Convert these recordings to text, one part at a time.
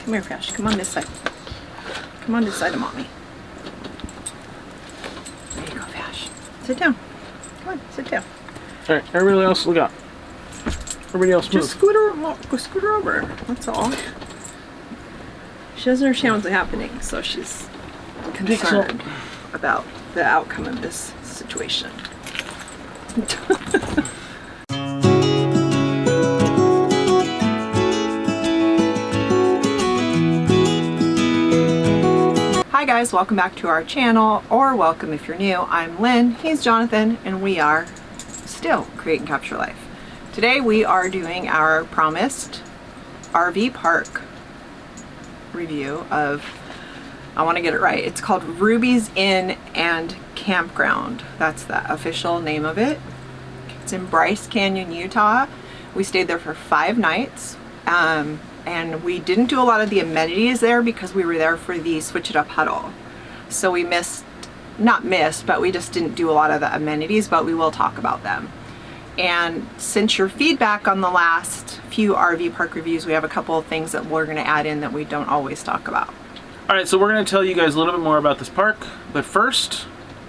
Come here, Cash. Come on this side. Come on this side of mommy. There you go, Cash. Sit down. Come on, sit down. All right, everybody else look up. Everybody else move. Just scoot her over. That's all. She doesn't understand what's happening, so she's concerned about the outcome of this situation. Hi guys, welcome back to our channel, or welcome if you're new. I'm Lynn, he's Jonathan, and we are still Create and Capture Life. Today we are doing our promised RV park review of, I want to get it right, it's called Ruby's Inn and Campground. That's the official name of it. It's in Bryce Canyon, Utah. We stayed there for 5 nights. And we didn't do a lot of the amenities there because we were there for the Switch It Up Huddle. So we but we just didn't do a lot of the amenities, but we will talk about them. And since your feedback on the last few RV park reviews, we have a couple of things that we're going to add in that we don't always talk about. All right, so we're going to tell you guys a little bit more about this park, but first,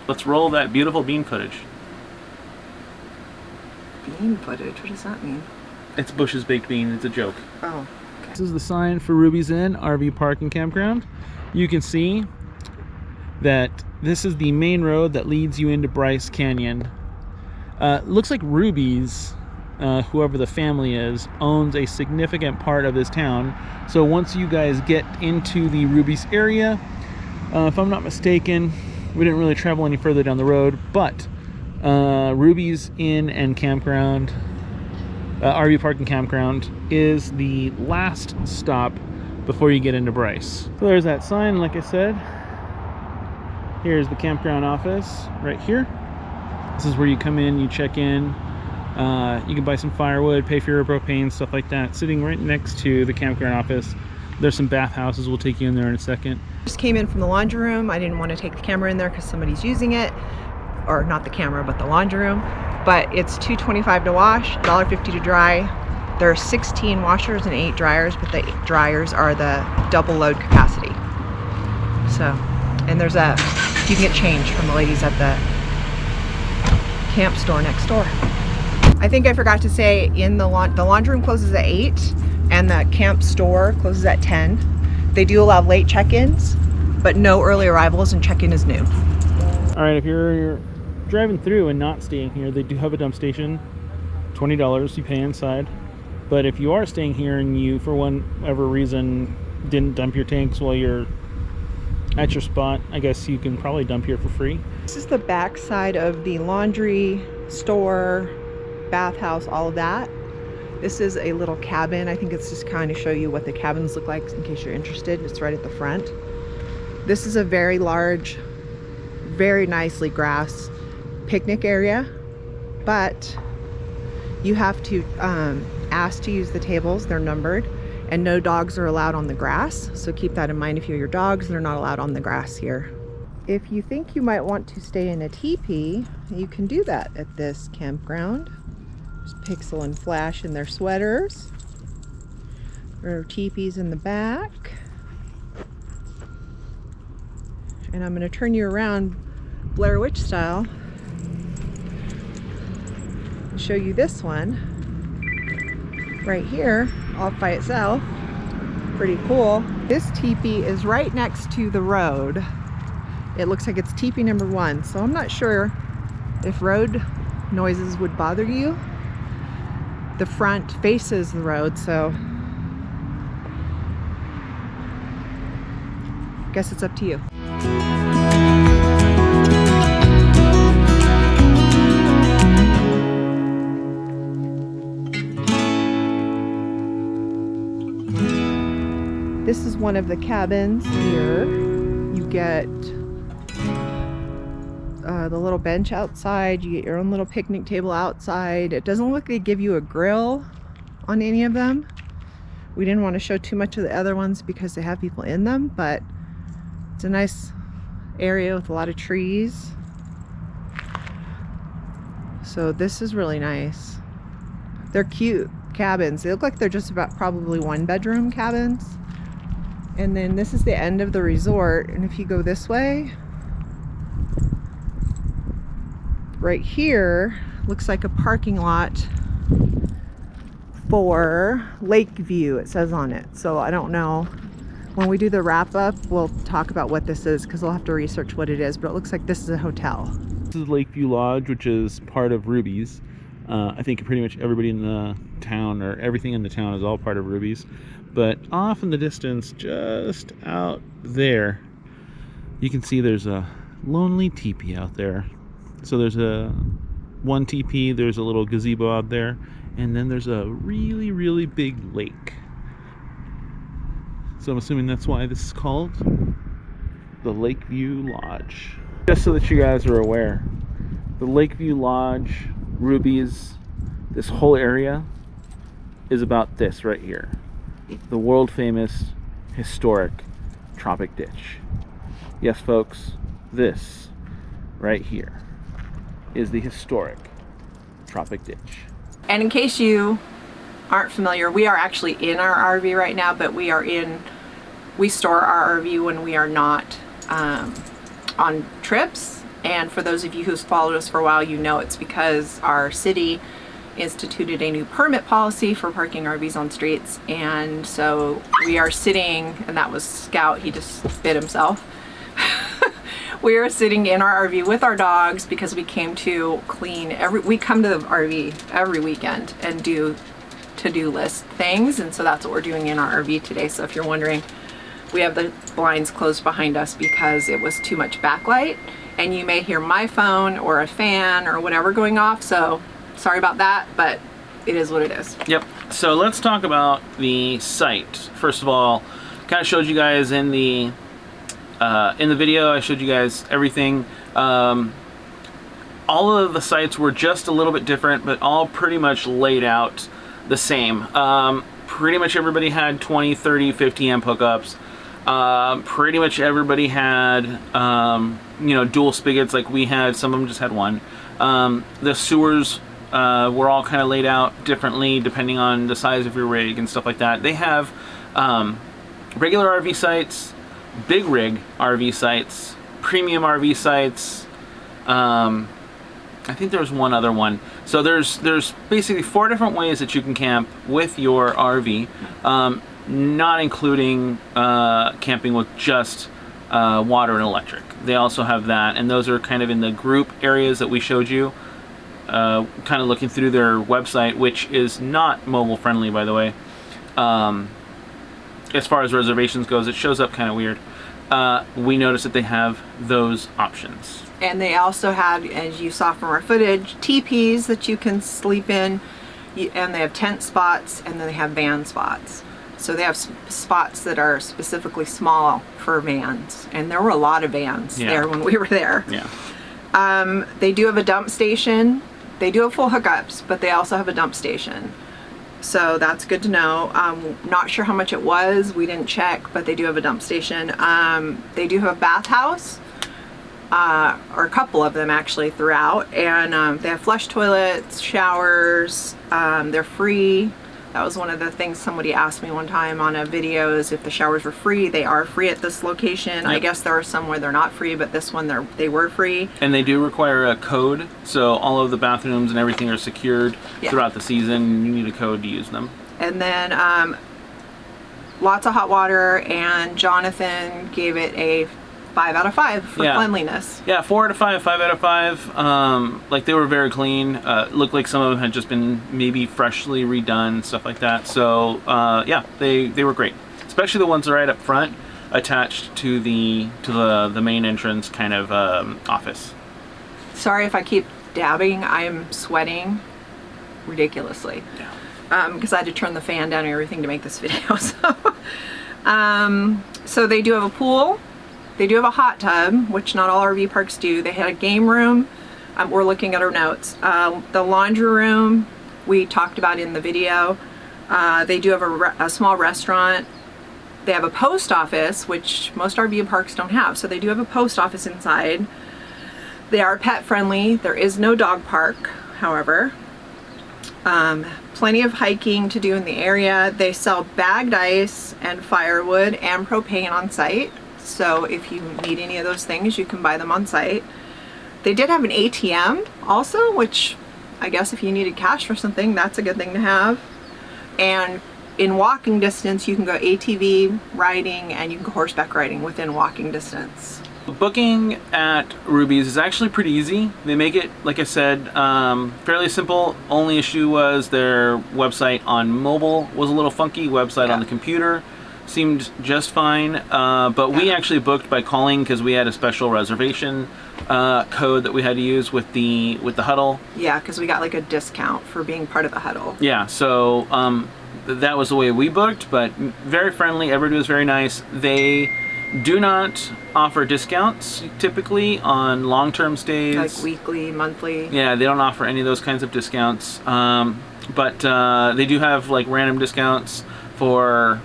let's roll that beautiful bean footage. Bean footage? What does that mean? It's Bush's Baked Bean. It's a joke. Oh. This is the sign for Ruby's Inn RV Park and Campground. You can see that this is the main road that leads you into Bryce Canyon. Looks like Ruby's, whoever the family is, owns a significant part of this town. So once you guys get into the Ruby's area, if I'm not mistaken, we didn't really travel any further down the road, but Ruby's Inn and Campground, RV Park and Campground, is the last stop before you get into Bryce. So there's that sign, like I said. Here's the campground office right here. This is where you come in, you check in. You can buy some firewood, pay for your propane, stuff like that. Sitting right next to the campground office. There's some bathhouses. We'll take you in there in a second. Just came in from the laundry room. I didn't want to take the camera in there because somebody's using it. Or not the camera, but the laundry room. But it's $2.25 to wash, $1.50 to dry. There are 16 washers and 8 dryers, but the dryers are the double load capacity. So, and you can get change from the ladies at the camp store next door. I think I forgot to say, in the laundry room closes at 8 and the camp store closes at 10. They do allow late check-ins, but no early arrivals, and check-in is noon. All right, if you're driving through and not staying here, they do have a dump station. $20 you pay inside. But if you are staying here and you, for whatever reason, didn't dump your tanks while you're at your spot, I guess you can probably dump here for free. This is the back side of the laundry, store, bathhouse, all of that. This is a little cabin. I think it's just kind of show you what the cabins look like in case you're interested. It's right at the front. This is a very large, very nicely grassed picnic area, but you have to ask to use the tables. They're numbered, and no dogs are allowed on the grass, so keep that in mind. If you have your dogs, they're not allowed on the grass here. If you think you might want to stay in a teepee, you can do that at this campground. There's Pixel and Flash in their sweaters. There are teepees in the back, and I'm going to turn you around Blair Witch style and show you this one right here off by itself. Pretty cool. This teepee is right next to the road. It looks like it's teepee number 1, so I'm not sure if road noises would bother you. The front faces the road, so I guess it's up to you. This is one of the cabins here. You get the little bench outside. You get your own little picnic table outside. It doesn't look like they give you a grill on any of them. We didn't want to show too much of the other ones because they have people in them, but it's a nice area with a lot of trees. So this is really nice. They're cute cabins. They look like they're just about probably 1-bedroom cabins. And then this is the end of the resort, and if you go this way, right here looks like a parking lot for Lakeview, it says on it. So I don't know, when we do the wrap up we'll talk about what this is, because I'll have to research what it is, but it looks like this is a hotel. This is Lakeview Lodge, which is part of Ruby's. I think pretty much everybody in the town, or everything in the town, is all part of Ruby's. But off in the distance, just out there, you can see there's a lonely teepee out there. So there's one teepee, there's a little gazebo out there, and then there's a really, really big lake. So I'm assuming that's why this is called the Lakeview Lodge. Just so that you guys are aware, the Lakeview Lodge, Ruby's, this whole area is about this right here. The world famous, historic Tropic Ditch. Yes, folks, this right here is the historic Tropic Ditch. And in case you aren't familiar, we are actually in our RV right now, but we store our RV when we are not on trips. And for those of you who've followed us for a while, you know it's because our city instituted a new permit policy for parking RVs on streets, and so we are sitting, and that was Scout, he just bit himself. We are sitting in our RV with our dogs because we came to clean we come to the RV every weekend and do to-do list things, and so that's what we're doing in our RV today. So if you're wondering, we have the blinds closed behind us because it was too much backlight, and you may hear my phone or a fan or whatever going off, so sorry about that, but it is what it is. Yep. So let's talk about the site. First of all, kind of showed you guys in the video, I showed you guys everything. All of the sites were just a little bit different, but all pretty much laid out the same. Pretty much everybody had 20, 30, 50 amp hookups. Pretty much everybody had, dual spigots like we had. Some of them just had one. The sewers were all kind of laid out differently depending on the size of your rig and stuff like that. They have regular RV sites, big rig RV sites, premium RV sites. I think there's one other one. So there's basically 4 different ways that you can camp with your RV, not including camping with just water and electric. They also have that, and those are kind of in the group areas that we showed you. Kind of looking through their website, which is not mobile friendly, by the way. As far as reservations goes, it shows up kind of weird. We noticed that they have those options. And they also had, as you saw from our footage, teepees that you can sleep in, and they have tent spots, and then they have van spots. So they have spots that are specifically small for vans, and there were a lot of vans there when we were there. Yeah. They do have a dump station. They do have full hookups, but they also have a dump station. So that's good to know. Not sure how much it was. We didn't check, but they do have a dump station. They do have a bathhouse, or a couple of them actually throughout. And they have flush toilets, showers. They're free. That was one of the things somebody asked me one time on a video, is if the showers were free. They are free at this location. Yep. I guess there are some where they're not free, but this one they were free. And they do require a code, so all of the bathrooms and everything are secured throughout the season. You need a code to use them. And then lots of hot water, and Jonathan gave it a 5 out of 5 for cleanliness. Yeah, 4 out of 5, 5 out of 5. Like, they were very clean. Looked like some of them had just been maybe freshly redone, stuff like that. So yeah, they were great. Especially the ones right up front, attached to the main entrance kind of office. Sorry if I keep dabbing. I'm sweating ridiculously. Yeah. Because I had to turn the fan down and everything to make this video. So they do have a pool. They do have a hot tub, which not all RV parks do. They had a game room. We're looking at our notes. The laundry room we talked about in the video. They do have a small restaurant. They have a post office, which most RV parks don't have. So they do have a post office inside. They are pet friendly. There is no dog park, however. Plenty of hiking to do in the area. They sell bagged ice and firewood and propane on site. So if you need any of those things, you can buy them on site. They did have an ATM also, which I guess if you needed cash for something, that's a good thing to have. And in walking distance, you can go ATV riding and you can go horseback riding within walking distance. Booking at Ruby's is actually pretty easy. They make it, like I said, fairly simple. Only issue was their website on mobile was a little funky. Website on the computer seemed just fine. But we actually booked by calling because we had a special reservation code that we had to use with the huddle. Yeah, because we got like a discount for being part of the huddle. Yeah, so that was the way we booked, but very friendly. Everybody was very nice. They do not offer discounts typically on long-term stays. Like weekly, monthly. Yeah, they don't offer any of those kinds of discounts. But they do have like random discounts for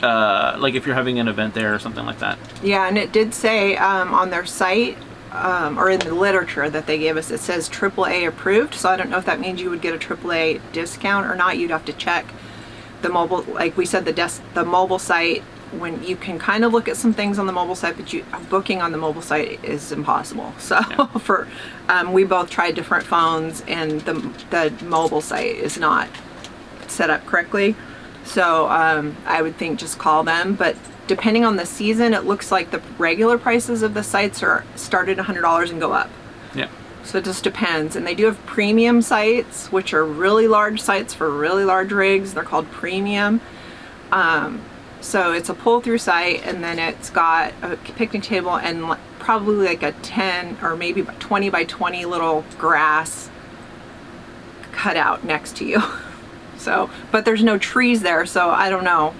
like if you're having an event there or something like that. Yeah, and it did say on their site or in the literature that they gave us, it says AAA approved. So I don't know if that means you would get a AAA discount or not. You'd have to check the mobile, like we said, the mobile site. When you can kind of look at some things on the mobile site, but booking on the mobile site is impossible. So we both tried different phones, and the mobile site is not set up correctly. So I would think just call them. But depending on the season, it looks like the regular prices of the sites are started $100 and go up. Yeah. So it just depends. And they do have premium sites, which are really large sites for really large rigs. They're called premium. So it's a pull-through site, and then it's got a picnic table and probably like a 10 or maybe 20 by 20 little grass cutout next to you. So, but there's no trees there, so I don't know.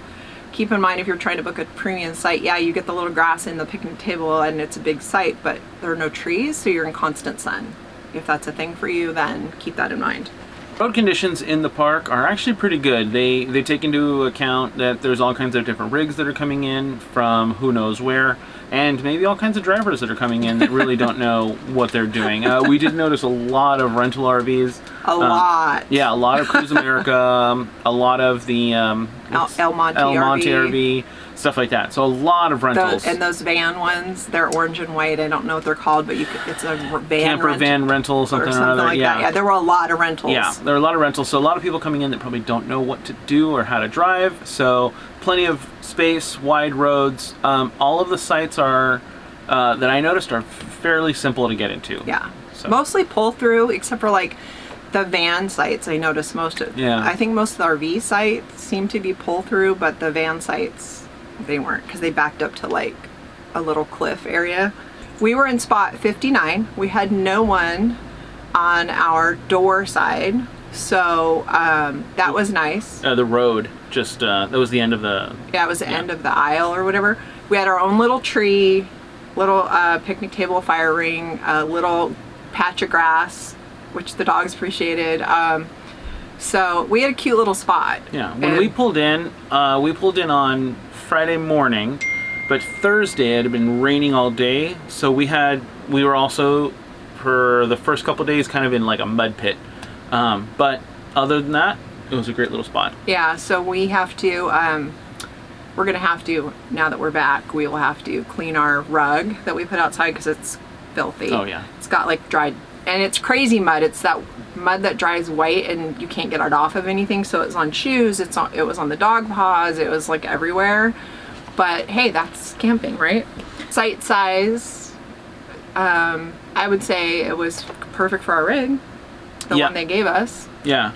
Keep in mind if you're trying to book a premium site, yeah, you get the little grass in the picnic table and it's a big site, but there are no trees, so you're in constant sun. If that's a thing for you, then keep that in mind. Road conditions in the park are actually pretty good. They take into account that there's all kinds of different rigs that are coming in from who knows where, and maybe all kinds of drivers that are coming in that really don't know what they're doing. We did notice a lot of rental RVs. A lot. Yeah, a lot of Cruise America, a lot of the El Monte RV, stuff like that. So a lot of rentals. And those van ones, they're orange and white. I don't know what they're called, but it's a van van rental, something or other. Like that. Yeah, there were a lot of rentals. Yeah, there are a lot of rentals. So a lot of people coming in that probably don't know what to do or how to drive. So plenty of space, wide roads. All of the sites are that I noticed are fairly simple to get into. Yeah, so. Mostly pull through, except for like the van sites. I noticed most of. Yeah. I think most of the RV sites seem to be pull through, but the van sites, they weren't, because they backed up to like a little cliff area. We were in spot 59. We had no one on our door side, so that was nice. The road just that was the end of the. Yeah, it was the end of the aisle or whatever. We had our own little tree, little picnic table, fire ring, a little patch of grass, which the dogs appreciated. So we had a cute little spot. Yeah, when we pulled in on Friday morning, but Thursday it had been raining all day, so we were also for the first couple days kind of in like a mud pit. But other than that, it was a great little spot. Yeah, so we have to we're gonna have to, now that we're back, we will have to clean our rug that we put outside because it's filthy. Oh yeah. It's got like dried, and it's crazy mud. It's that mud that dries white and you can't get it off of anything. So it's on shoes, it was on the dog paws, it was like everywhere. But hey, that's camping, right? Site size, I would say it was perfect for our rig, the one they gave us. Yeah,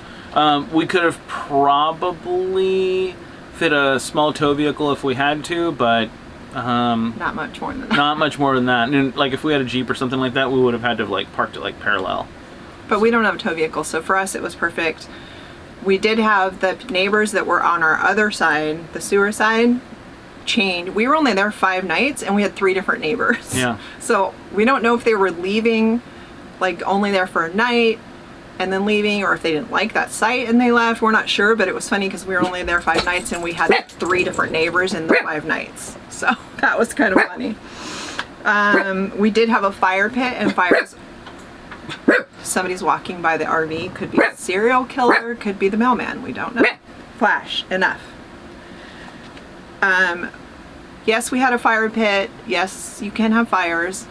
we could have probably fit a small tow vehicle if we had to, but not much more than that. Not much more than that. And like if we had a Jeep or something like that, we would have had to have like parked it like parallel. But we don't have a tow vehicle, so for us it was perfect. We did have the neighbors that were on our other side, the sewer side, chained. We were only there 5 nights and we had 3 different neighbors. Yeah. So we don't know if they were leaving, like only there for a night and then leaving, or if they didn't like that site and they left. We're not sure, but it was funny because we were only there 5 nights and we had 3 different neighbors in the 5 nights. So that was kind of funny. We did have a fire pit, and fires somebody's walking by the RV. Could be a serial killer, could be the mailman. We don't know. Flash, enough. Yes, we had a fire pit. Yes, you can have fires.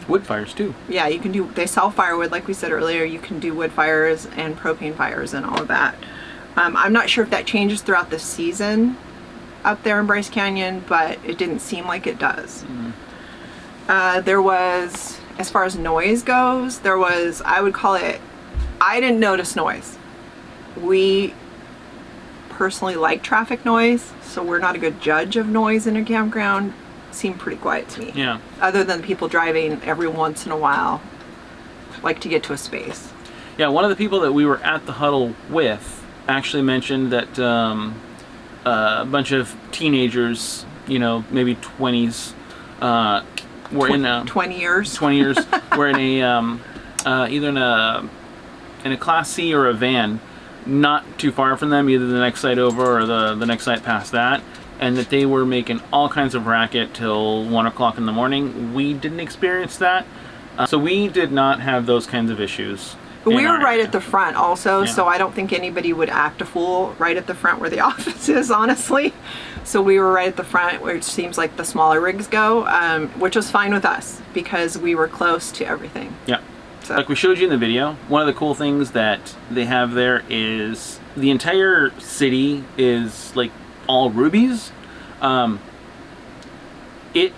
Wood fires too. Yeah, you can do, they sell firewood, like we said earlier. You can do wood fires and propane fires and all of that. I'm not sure if that changes throughout the season up there in Bryce Canyon, but it didn't seem like it does. There was, as far as noise goes, there was, I would call it, I didn't notice noise. We personally like traffic noise, so we're not a good judge of noise in a campground. It seemed pretty quiet to me. Yeah. Other than people driving every once in a while, like to get to a space. Yeah, one of the people that we were at the huddle with actually mentioned that a bunch of teenagers, you know, maybe 20s, were in a 20 years. 20 years were in a either in a Class C or a van, not too far from them, either the next site over or the next site past that, and that they were making all kinds of racket till 1 o'clock in the morning. We didn't experience that, so we did not have those kinds of issues. But we were right at the front also, Yeah. so I don't think anybody would act a fool right at the front where the office is, honestly. So we were right at the front, which seems like the smaller rigs go, which was fine with us because we were close to everything. Yeah. So. Like we showed you in the video, one of the cool things that they have there is the entire city is like all rubies. It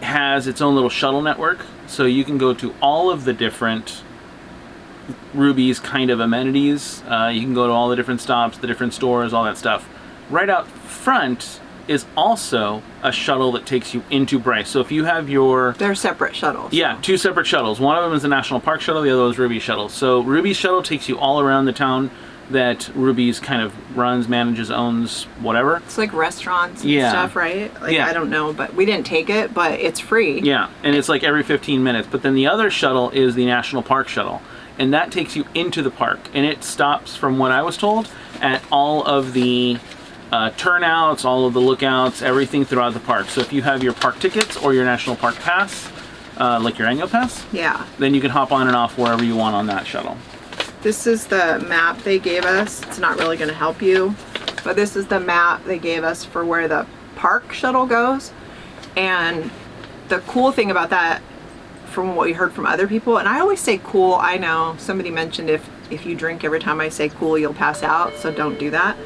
has its own little shuttle network, so you can go to all of the different rubies kind of amenities. You can go to all the different stops, the different stores, all that stuff. Right out front is also a shuttle that takes you into Bryce. So if you have your... They're separate shuttles. Yeah, two separate shuttles. One of them is the National Park Shuttle, the other is Ruby's Shuttle. So Ruby's Shuttle takes you all around the town that Ruby's kind of runs, manages, owns, whatever. It's like restaurants and Yeah. stuff, right? Like, Yeah. I don't know, but we didn't take it, but it's free. Yeah, and it's like every 15 minutes. But then the other shuttle is the National Park Shuttle, and that takes you into the park. And it stops, from what I was told, at all of the turnouts, all of the lookouts, everything throughout the park. So if you have your park tickets or your National Park Pass, like your annual pass, Yeah. then you can hop on and off wherever you want on that shuttle. This is the map they gave us. It's not really going to help you, but this is the map they gave us for where the park shuttle goes. And the cool thing about that, from what we heard from other people, and I always say cool, I know somebody mentioned if you drink every time I say cool, you'll pass out, so don't do that.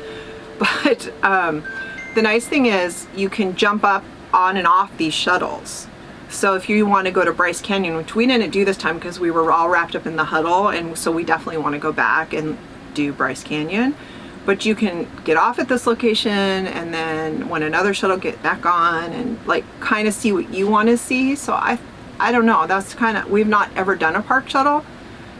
But the nice thing is you can jump up on and off these shuttles. So if you want to go to Bryce Canyon, which we didn't do this time because we were all wrapped up in the huddle, and so we definitely want to go back and do Bryce Canyon. But you can get off at this location, and then when another shuttle get back on, and like kind of see what you want to see. So I don't know. That's kind of, we've not ever done a park shuttle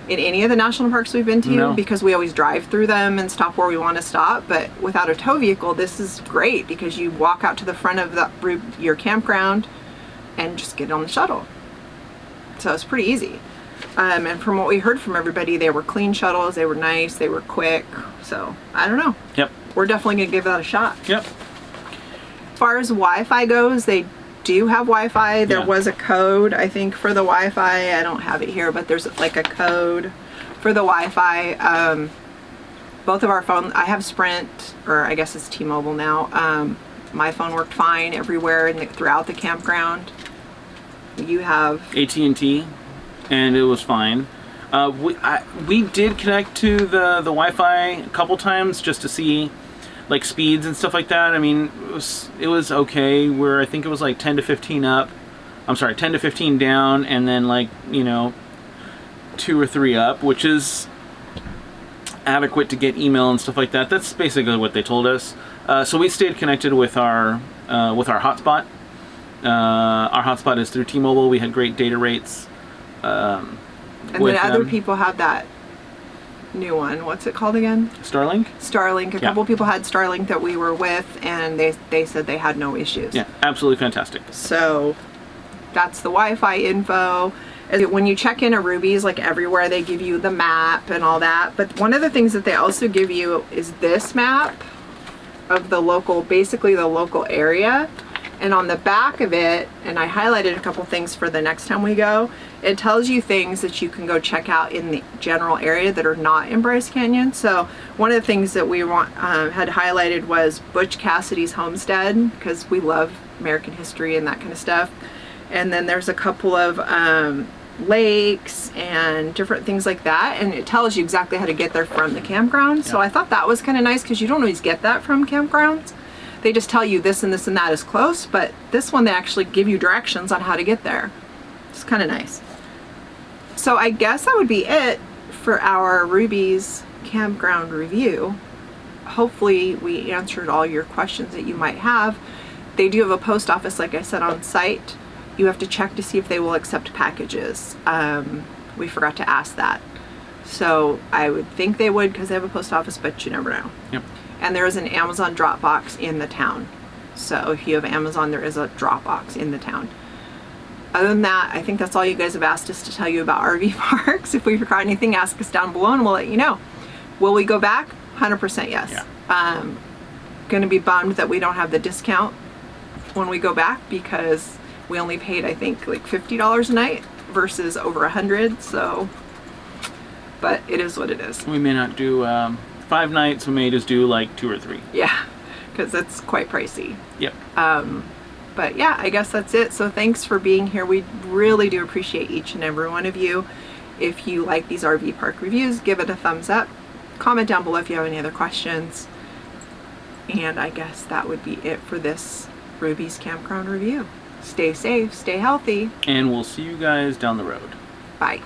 in any of the national parks we've been to. No. Because we always drive through them and stop where we want to stop. But without a tow vehicle, this is great because you walk out to the front of your campground and just get on the shuttle. So it's pretty easy. And from what we heard from everybody, they were clean shuttles, they were nice, they were quick. So I don't know. Yep. We're definitely gonna give that a shot. Yep. As far as Wi-Fi goes, they do have Wi-Fi. There Yeah. was a code, I think, for the Wi-Fi. I don't have it here, but there's like a code for the Wi-Fi. Both of our phones, I have Sprint, or I guess it's T-Mobile now. My phone worked fine everywhere throughout the campground. You have AT&T, and it was fine. We did connect to the Wi-Fi a couple times just to see like speeds and stuff like that. I mean, it was okay. Where I think it was like 10 to 15 up. I'm sorry, 10 to 15 down, and then like, you know, 2 or 3 up, which is adequate to get email and stuff like that. That's basically what they told us. So we stayed connected with our hotspot. Our hotspot is through T-Mobile. We had great data rates. And then other people have that new one. What's it called again? Starlink? Starlink. A couple people had Starlink that we were with, and they said they had no issues. Yeah, absolutely fantastic. So that's the Wi-Fi info. When you check in a Ruby's, like everywhere, they give you the map and all that. But one of the things that they also give you is this map of the local, basically the local area. And on the back of it, and I highlighted a couple things for the next time we go, it tells you things that you can go check out in the general area that are not in Bryce Canyon. So one of the things that we had highlighted was Butch Cassidy's homestead, because we love American history and that kind of stuff. And then there's a couple of lakes and different things like that, and it tells you exactly how to get there from the campground. So I thought that was kind of nice, because you don't always get that from campgrounds. They just tell you this and this and that is close, but this one they actually give you directions on how to get there. It's kind of nice. So I guess that would be it for our Ruby's campground review. Hopefully we answered all your questions that you might have. They do have a post office, like I said, on site. You have to check to see if they will accept packages. We forgot to ask that. So I would think they would, because they have a post office, but you never know. Yep. And there is an Amazon drop box in the town. So if you have Amazon, there is a drop box in the town. Other than that, I think that's all you guys have asked us to tell you about RV parks. If we forgot anything, ask us down below and we'll let you know. Will we go back? 100% yes. Yeah. Gonna be bummed that we don't have the discount when we go back, because we only paid, I think, like $50 a night versus over $100. So, but it is what it is. We may not do 5 nights. We may just do like 2 or 3. Yeah, because it's quite pricey. Yep. But yeah, I guess that's it. So thanks for being here. We really do appreciate each and every one of you. If you like these RV park reviews, give it a thumbs up. Comment down below if you have any other questions. And I guess that would be it for this Ruby's Campground review. Stay safe, stay healthy. And we'll see you guys down the road. Bye.